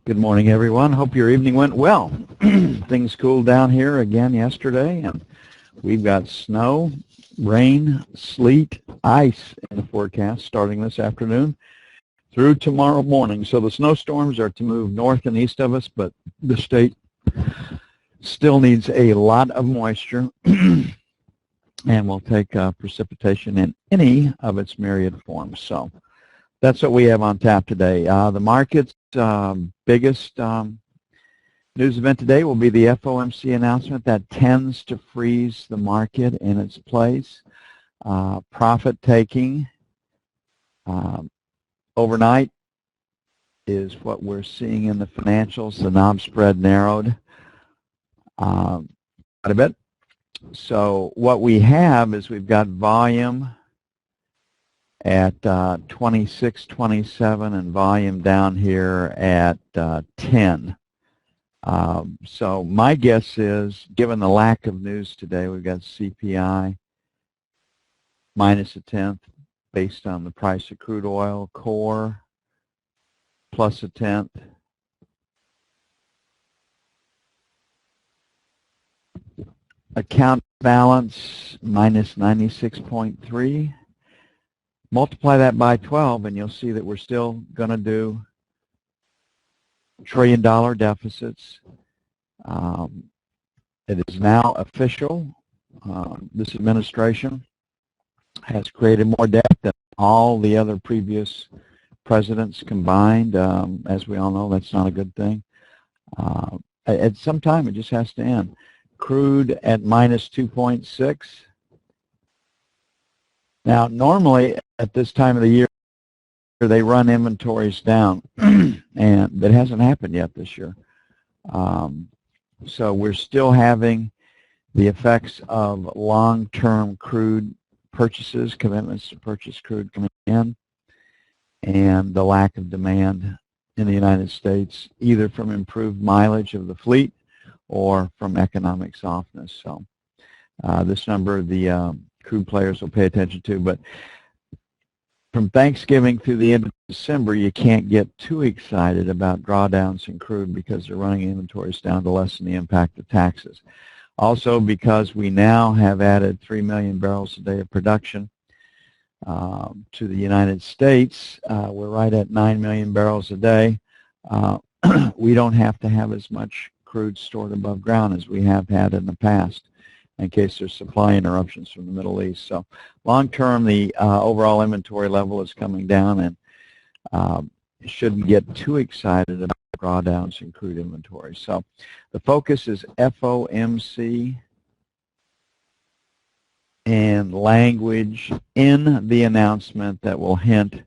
Good morning, everyone. Hope your evening went well. Things cooled down here again yesterday, and we've got snow, rain, sleet, ice in the forecast starting this afternoon through tomorrow morning. So the snowstorms are to move north and east of us, but the state still needs a lot of moisture and will take precipitation in any of its myriad forms. So that's what we have on tap today. The market's biggest news event today will be the FOMC announcement that tends to freeze the market in its place. Profit taking overnight is what we're seeing in the financials. The knob spread narrowed quite a bit. So what we have is we've got volume at 26, 27, and volume down here at 10. So my guess is, given the lack of news today, we've got CPI minus a tenth based on the price of crude oil, core plus a tenth, account balance minus 96.3. Multiply that by 12 and you'll see that we're still going to do $1 trillion deficits. It is now official. This administration has created more debt than all the other previous presidents combined. As we all know, that's not a good thing. At some time, it just has to end. Crude at minus 2.6. Now, normally at this time of the year, they run inventories down, and that hasn't happened yet this year. So we're still having the effects of long-term crude purchases, commitments to purchase crude coming in, and the lack of demand in the United States, either from improved mileage of the fleet or from economic softness. So this number the crude players will pay attention to, but from Thanksgiving through the end of December, you can't get too excited about drawdowns in crude because they're running inventories down to lessen the impact of taxes. Also, because we now have added 3 million barrels a day of production to the United States, we're right at 9 million barrels a day. We don't have to have as much crude stored above ground as we have had in the past, in case there's supply interruptions from the Middle East. So long term, the overall inventory level is coming down, and shouldn't get too excited about drawdowns in crude inventory. So the focus is FOMC and language in the announcement that will hint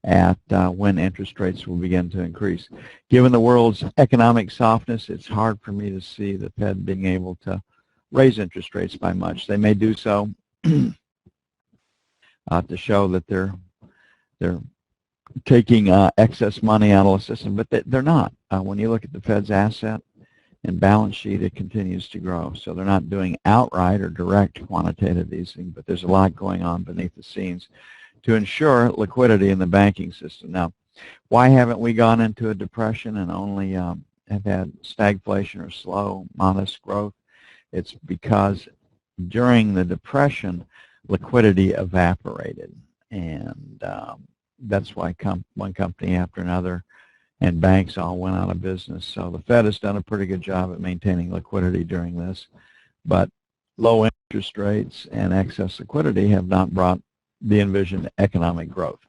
at when interest rates will begin to increase. Given the world's economic softness, it's hard for me to see the Fed being able to raise interest rates by much. They may do so to show that they're taking excess money out of the system, but they're not. When you look at the Fed's asset and balance sheet, it continues to grow. So they're not doing outright or direct quantitative easing, but there's a lot going on beneath the scenes to ensure liquidity in the banking system. Now, why haven't we gone into a depression and only have had stagflation or slow, modest growth? It's because during the Depression, liquidity evaporated, and that's why one company after another and banks all went out of business. So the Fed has done a pretty good job at maintaining liquidity during this, but low interest rates and excess liquidity have not brought the envisioned economic growth.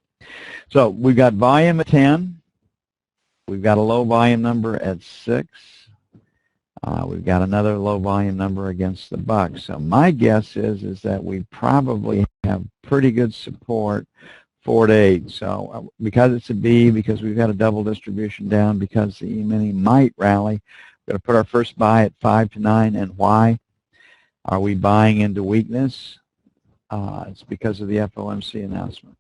So we've got volume at 10. We've got a low volume number at 6. We've got another low volume number against the buck. So my guess is that we probably have pretty good support 4 to 8. So because it's a B, because we've got a double distribution down, because the E-mini might rally, we're going to put our first buy at 5 to 9. And why? Are we buying into weakness? It's because of the FOMC announcement.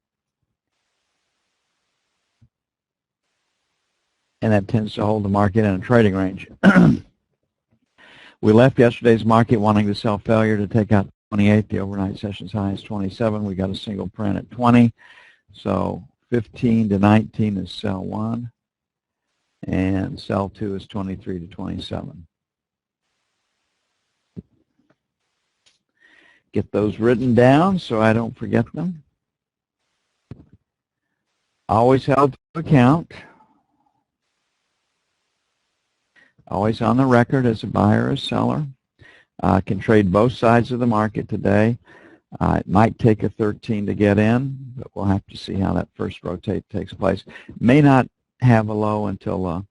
And that tends to hold the market in a trading range. We left yesterday's market wanting to sell failure to take out 28. The overnight session's high is 27. We got a single print at 20. So 15 to 19 is sell 1. and sell 2 is 23 to 27. Get those written down so I don't forget them. Always held to account. Always on the record as a buyer or seller. Can trade both sides of the market today. It might take a 13 to get in, but we'll have to see how that first rotate takes place. May not have a low until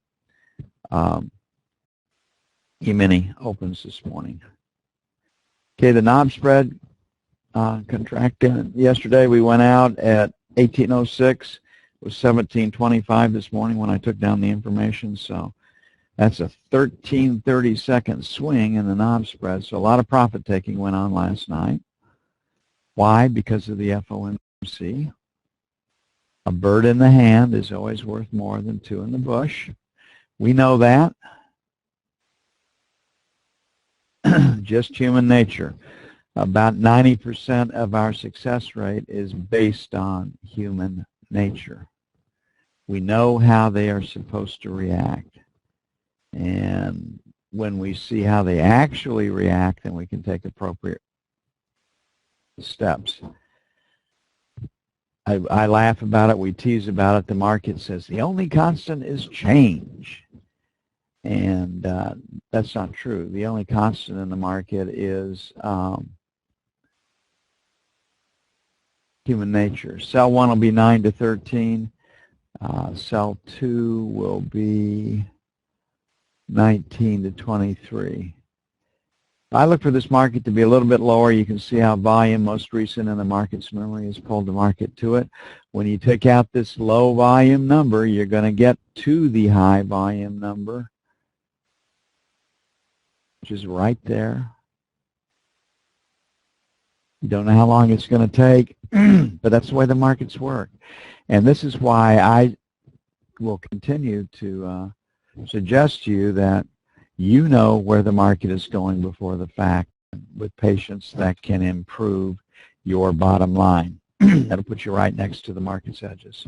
E-mini opens this morning. Okay, the knob spread contracted yesterday. We went out at 1806. It was 1725 this morning when I took down the information. So that's a 13/32 swing in the knob spread. So a lot of profit taking went on last night. Why? Because of the FOMC. A bird in the hand is always worth more than 2 in the bush. We know that. Just human nature. About 90% of our success rate is based on human nature. We know how they are supposed to react. And when we see how they actually react, then we can take appropriate steps. I laugh about it. We tease about it. The market says the only constant is change. And that's not true. The only constant in the market is human nature. Sell 1 will be 9 to 13. Sell 2 will be 19 to 23. I look for this market to be a little bit lower. You can see how volume, most recent in the market's memory, has pulled the market to it. When you take out this low volume number, you're going to get to the high volume number, which is right there. You don't know how long it's going to take, but that's the way the markets work. And this is why I will continue to suggest to you that you know where the market is going before the fact. With patience, that can improve your bottom line. That'll put you right next to the market's edges.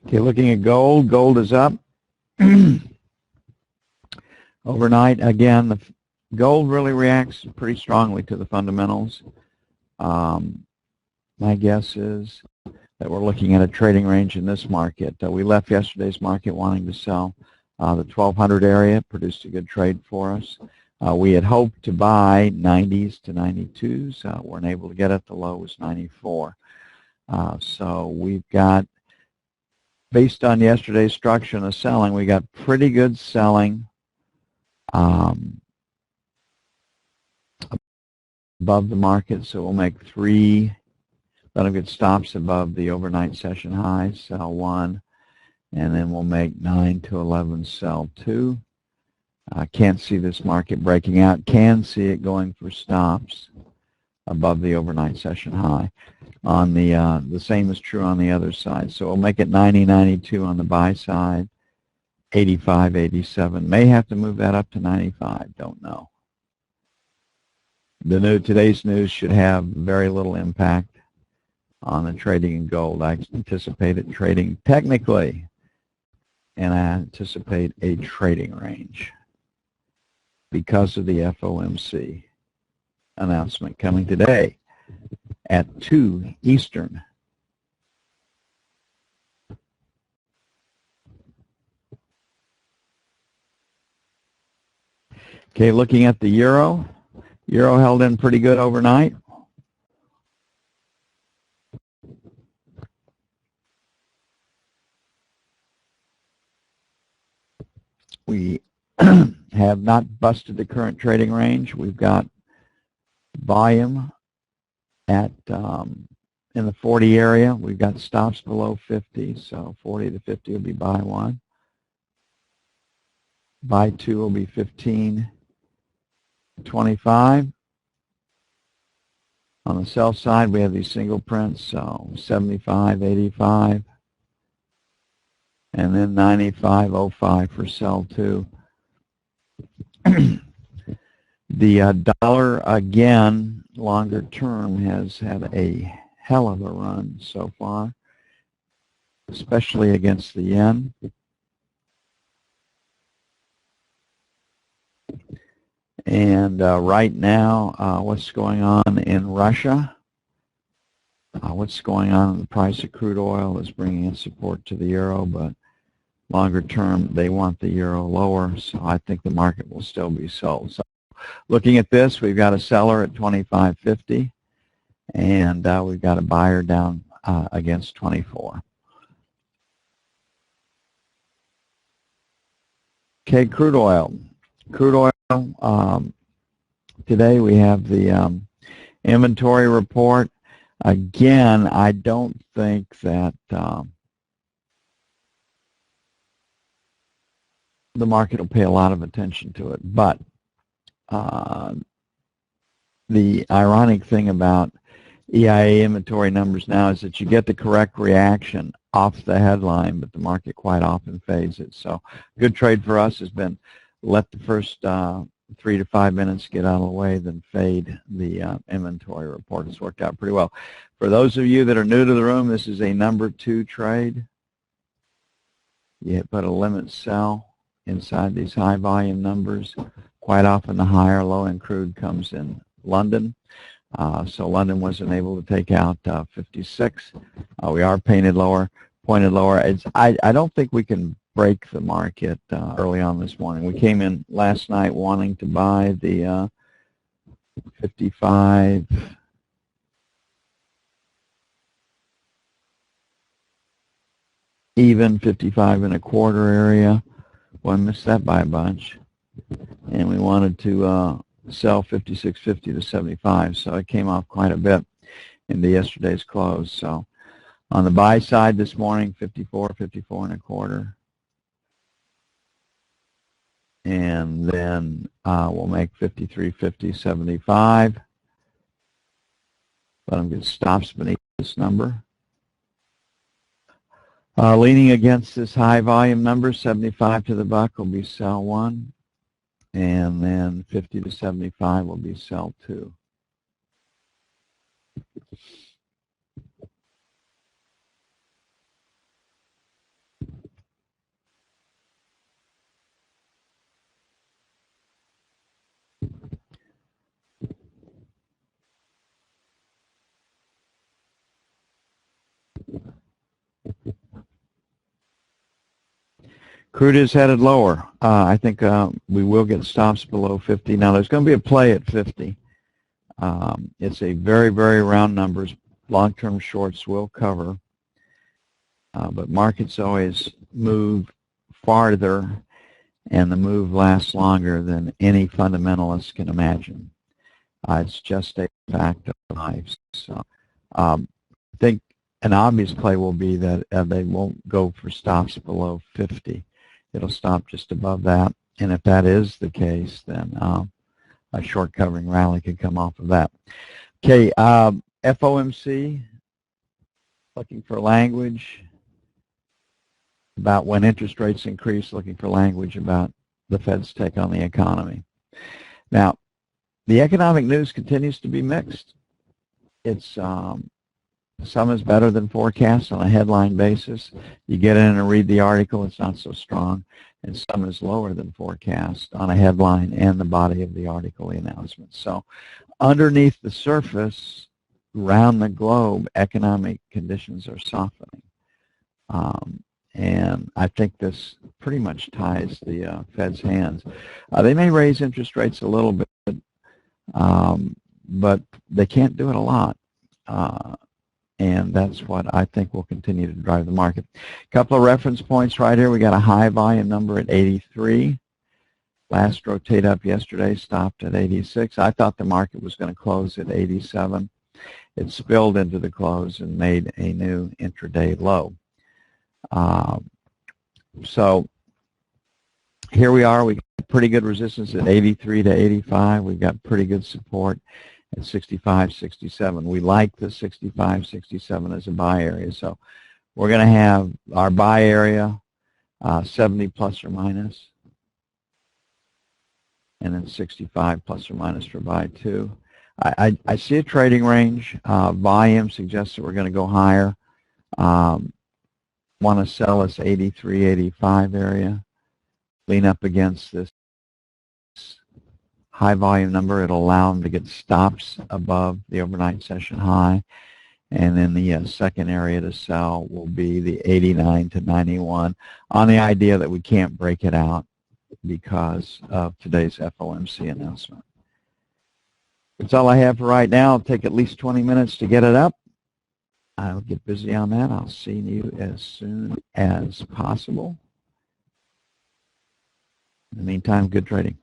Okay, looking at gold. Gold is up. Overnight, again, the gold really reacts pretty strongly to the fundamentals. My guess is that we're looking at a trading range in this market. We left yesterday's market wanting to sell the 1200 area. Produced a good trade for us. We had hoped to buy 90s to 92s. Weren't able to get it. The low was 94. So we've got, based on yesterday's structure and the selling, we got pretty good selling above the market. So we'll make 3 that'll get stops above the overnight session highs, sell 1, and then we'll make 9 to 11, sell 2. Can't see this market breaking out. Can see it going for stops above the overnight session high. On the same is true on the other side. So we'll make it 90, 92 on the buy side, 85, 87. May have to move that up to 95. Don't know. Today's news should have very little impact on the trading in gold. I anticipate it trading technically, and I anticipate a trading range because of the FOMC announcement coming today at 2 Eastern. Okay, looking at the euro. Euro held in pretty good overnight. We have not busted the current trading range. We've got volume at in the 40 area. We've got stops below 50, so 40 to 50 will be buy 1. Buy 2 will be 15, 25. On the sell side, we have these single prints, so 75, 85, and then 95.05 for sell 2. The dollar, again, longer term, has had a hell of a run so far, especially against the yen. And right now, what's going on in Russia, what's going on in the price of crude oil is bringing in support to the euro, but longer term, they want the euro lower, so I think the market will still be sold. So looking at this, we've got a seller at 25.50, and we've got a buyer down against 24. Okay, crude oil. Crude oil, today we have the inventory report. Again, I don't think that the market will pay a lot of attention to it, but the ironic thing about EIA inventory numbers now is that you get the correct reaction off the headline, but the market quite often fades it. So good trade for us has been let the first 3 to 5 minutes get out of the way, then fade the inventory report. It's worked out pretty well. For those of you that are new to the room, this is a number 2 trade. You put a limit sell inside these high volume numbers. Quite often the higher low-end crude comes in London. So London wasn't able to take out 56. We are pointed lower. I don't think we can break the market early on this morning. We came in last night wanting to buy the 55, even 55 and a quarter area. Well, I missed that by a bunch. And we wanted to sell 56.50 to 75, so it came off quite a bit into yesterday's close. So on the buy side this morning, 54, 54 and a quarter. And then we'll make 53.50, 75. Let them get stops beneath this number. Leaning against this high volume number, 75 to the buck will be sell 1. And then 50 to 75 will be sell 2. Crude is headed lower. I think we will get stops below 50. Now, there's going to be a play at 50. It's a very, very round numbers. Long-term shorts will cover. But markets always move farther, and the move lasts longer than any fundamentalist can imagine. It's just a fact of life. So I think an obvious play will be that they won't go for stops below 50. It'll stop just above that, and if that is the case, then a short covering rally could come off of that. Okay, FOMC, looking for language about when interest rates increase, looking for language about the Fed's take on the economy. Now, the economic news continues to be mixed. It's some is better than forecast on a headline basis. You get in and read the article, it's not so strong. And some is lower than forecast on a headline and the body of the article, the announcement. So underneath the surface, around the globe, economic conditions are softening. And I think this pretty much ties the Fed's hands. They may raise interest rates a little bit, but they can't do it a lot. And that's what I think will continue to drive the market. A couple of reference points right here. We got a high volume number at 83. Last rotate up yesterday stopped at 86. I thought the market was going to close at 87. It spilled into the close and made a new intraday low. So here we are. We got pretty good resistance at 83 to 85. We've got pretty good support at 65, 67. We like the 65, 67 as a buy area. So we're going to have our buy area 70 plus or minus, and then 65 plus or minus for buy 2. I see a trading range. Volume suggests that we're going to go higher. Want to sell this 83, 85 area. Lean up against this high volume number. It'll allow them to get stops above the overnight session high. And then the second area to sell will be the 89 to 91 on the idea that we can't break it out because of today's FOMC announcement. That's all I have for right now. It'll take at least 20 minutes to get it up. I'll get busy on that. I'll see you as soon as possible. In the meantime, good trading.